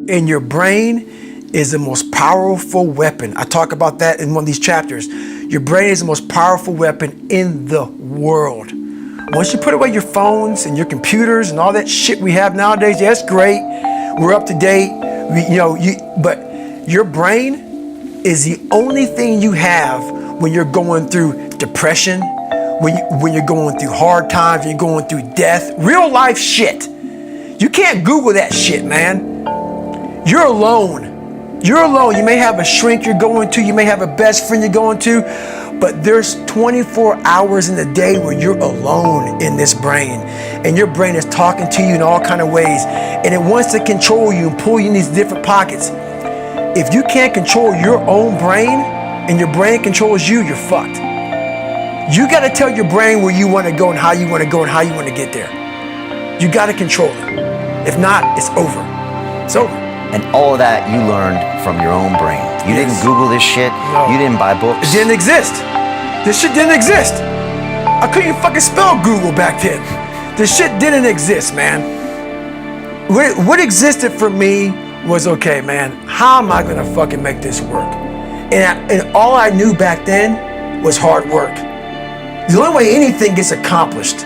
And your brain is the most powerful weapon. I talk about that in one of these chapters. Your brain is the most powerful weapon in the world. Once you put away your phones and your computers and all that shit we have nowadays, yeah, that's great. We're up to date. But your brain is the only thing you have when you're going through depression, when you're going through hard times, when you're going through death, real life shit. You can't Google that shit, man. You're alone. You're alone. You may have a shrink you're going to, you may have a best friend you're going to, but there's 24 hours in the day where you're alone in this brain. And your brain is talking to you in all kinds of ways. And it wants to control you and pull you in these different pockets. If you can't control your own brain and your brain controls you, you're fucked. You got to tell your brain where you want to go and how you want to go and how you want to get there. You got to control it. If not, it's over. It's over. And all of that you learned from your own brain. You didn't Google this shit. No. You didn't buy books. It didn't exist. This shit didn't exist. I couldn't even fucking spell Google back then. This shit didn't exist, man. What existed for me was, okay, man, how am I gonna fucking make this work? And all I knew back then was hard work. The only way anything gets accomplished.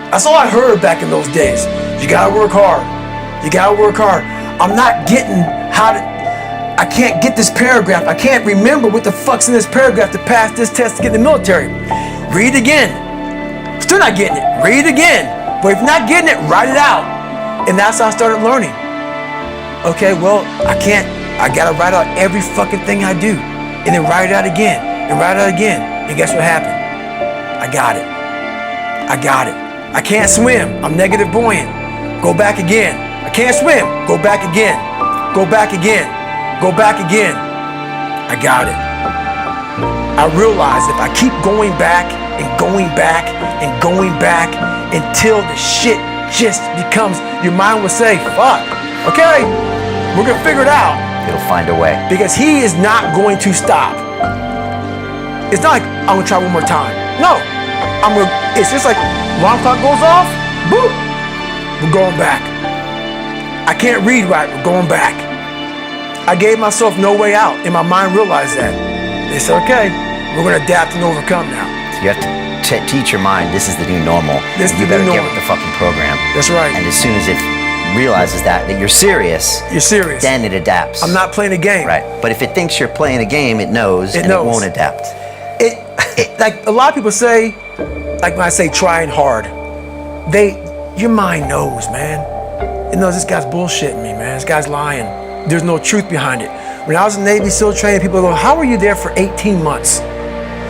That's all I heard back in those days. You gotta work hard. You gotta work hard. I'm not getting I can't get this paragraph. I can't remember what the fuck's in this paragraph to pass this test to get in the military. Read again. Still not getting it. Read again. But if you're not getting it, write it out. And that's how I started learning. Okay, well, I gotta write out every fucking thing I do. And then write it out again. And write it out again. And guess what happened? I got it. I got it. I can't swim. I'm negative buoyant. Go back again. I can't swim. Go back again. Go back again. Go back again. I got it. I realized if I keep going back and going back and going back until the shit just becomes, your mind will say, fuck, okay, we're gonna figure it out. It'll find a way. Because he is not going to stop. It's not like I'm gonna try one more time. No, it's just like alarm clock goes off, boop, we're going back. I can't read right, we're going back. I gave myself no way out, and my mind realized that. They said, okay, we're gonna adapt and overcome now. So you have to teach your mind this is the new normal. You better get with the fucking program. That's right. And as soon as it realizes that you're serious, then it adapts. I'm not playing a game. Right. But if it thinks you're playing a game, it knows. It won't adapt. It like a lot of people say, like when I say trying hard, your mind knows, man. It knows this guy's bullshitting me, man. This guy's lying. There's no truth behind it. When I was in Navy SEAL training, people go, how were you there for 18 months?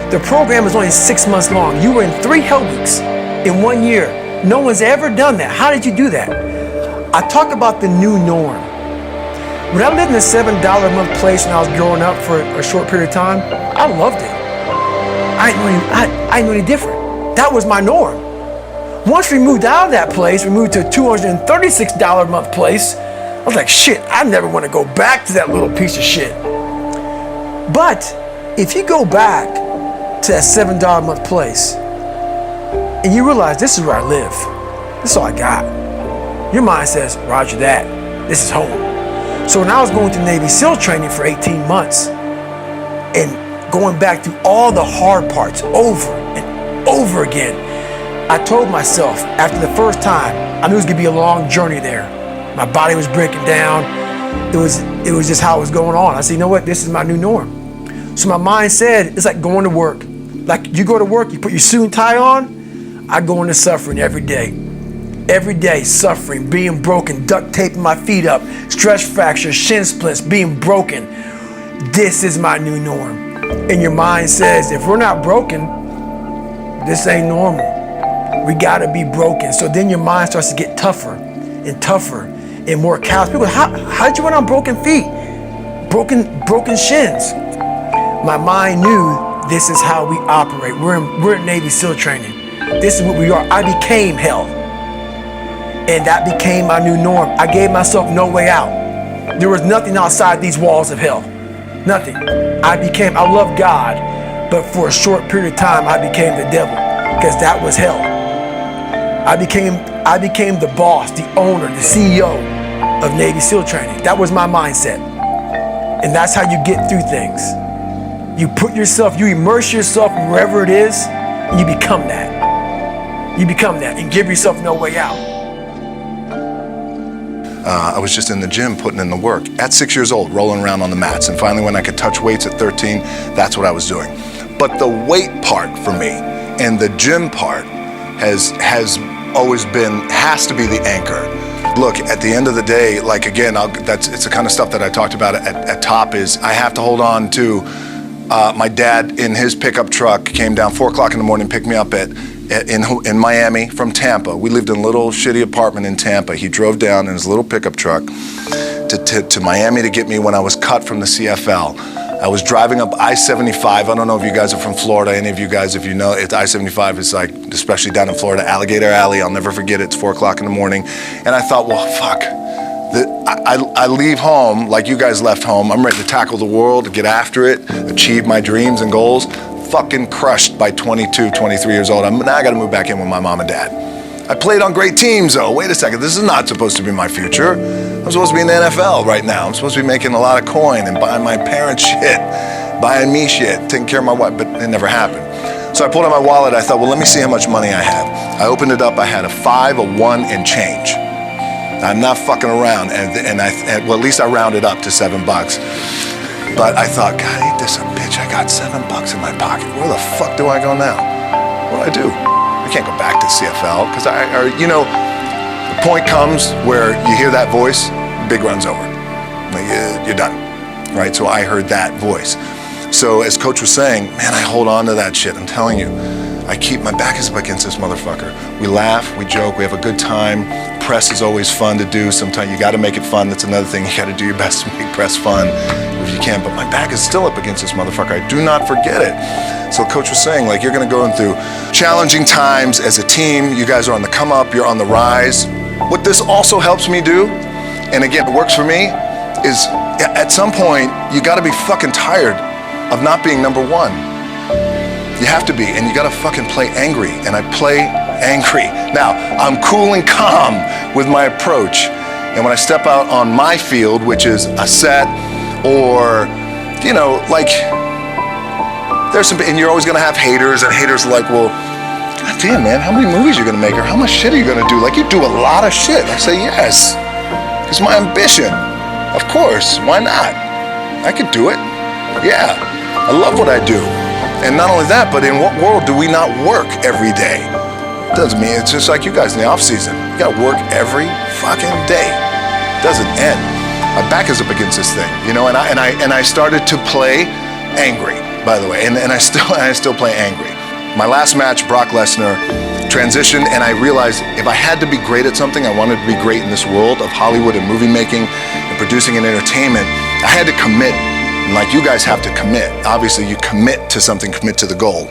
The program was only 6 months long. You were in 3 hell weeks in 1 year. No one's ever done that. How did you do that? I talk about the new norm. When I lived in a $7 a month place when I was growing up for a short period of time, I loved it. I didn't know any different. That was my norm. Once we moved out of that place, we moved to a $236 a month place. I was like, shit, I never want to go back to that little piece of shit. But if you go back to that $7 a month place and you realize this is where I live, this is all I got, your mind says, roger that, this is home. So when I was going through Navy SEAL training for 18 months and going back through all the hard parts over and over again, I told myself after the first time, I knew it was gonna be a long journey there. My body was breaking down. It was just how it was going on. I said, you know what? This is my new norm. So my mind said, it's like going to work. Like you go to work, you put your suit and tie on. I go into suffering every day. Every day, suffering, being broken, duct taping my feet up, stress fractures, shin splints, being broken. This is my new norm. And your mind says, if we're not broken, this ain't normal. We gotta be broken. So then your mind starts to get tougher and tougher and more callous. People go, how did you run on broken feet? Broken shins. My mind knew this is how we operate. We're in Navy SEAL training. This is what we are. I became hell. And that became my new norm. I gave myself no way out. There was nothing outside these walls of hell. Nothing. I love God, but for a short period of time, I became the devil because that was hell. I became the boss, the owner, the CEO of Navy SEAL training. That was my mindset. And that's how you get through things. You put yourself, you immerse yourself wherever it is, and you become that. You become that and give yourself no way out. I was just in the gym putting in the work at 6 years old, rolling around on the mats. And finally, when I could touch weights at 13, that's what I was doing. But the weight part for me and the gym part has to be the anchor. Look, at the end of the day, like again, it's the kind of stuff that I talked about at top is I have to hold on to my dad in his pickup truck came down 4 o'clock in the morning, picked me up in Miami from Tampa. We lived in a little shitty apartment in Tampa. He drove down in his little pickup truck to Miami to get me when I was cut from the CFL. I was driving up I-75. I don't know if you guys are from Florida. Any of you guys, if you know, I-75 is like, especially down in Florida, Alligator Alley. I'll never forget it. It's 4 o'clock in the morning. And I thought, well, fuck. I leave home like you guys left home. I'm ready to tackle the world, to get after it, achieve my dreams and goals. Fucking crushed by 22, 23 years old. Now I got to move back in with my mom and dad. I played on great teams, though. Wait a second. This is not supposed to be my future. I'm supposed to be in the NFL right now. I'm supposed to be making a lot of coin and buying my parents shit, buying me shit, taking care of my wife, but it never happened. So I pulled out my wallet. I thought, well, let me see how much money I have. I opened it up. I had a 5, a 1, and change. I'm not fucking around. Well, at least I rounded up to $7. But I thought, God, ain't this a bitch? I got $7 in my pocket. Where the fuck do I go now? What do I do? I can't go back to CFL because the point comes where you hear that voice, big run's over. Like, you're done, right? So I heard that voice. So as Coach was saying, man, I hold on to that shit. I'm telling you, I keep my back is up against this motherfucker. We laugh, we joke, we have a good time. Press is always fun to do. Sometimes you got to make it fun. That's another thing. You got to do your best to make press fun if you can. But my back is still up against this motherfucker. I do not forget it. So Coach was saying, like, you're going to go through challenging times as a team. You guys are on the come up. You're on the rise. What this also helps me do, and again, it works for me, is at some point, you got to be fucking tired of not being number one. You have to be, and you got to fucking play angry. And I play angry. Now, I'm cool and calm with my approach. And when I step out on my field, which is a set or, like, there's some, and you're always going to have haters, and haters are like, well, God damn, man, how many movies are you going to make, or how much shit are you going to do? Like, you do a lot of shit. I say, yes. It's my ambition. Of course. Why not? I could do it. Yeah. I love what I do. And not only that, but in what world do we not work every day? It doesn't mean it's just like you guys in the off season. You got to work every fucking day. It doesn't end. My back is up against this thing, and I started to play angry, by the way, and I still play angry. My last match, Brock Lesnar, transitioned, and I realized if I had to be great at something, I wanted to be great in this world of Hollywood and movie making and producing and entertainment. I had to commit, and like you guys have to commit. Obviously, you commit to something, commit to the goal.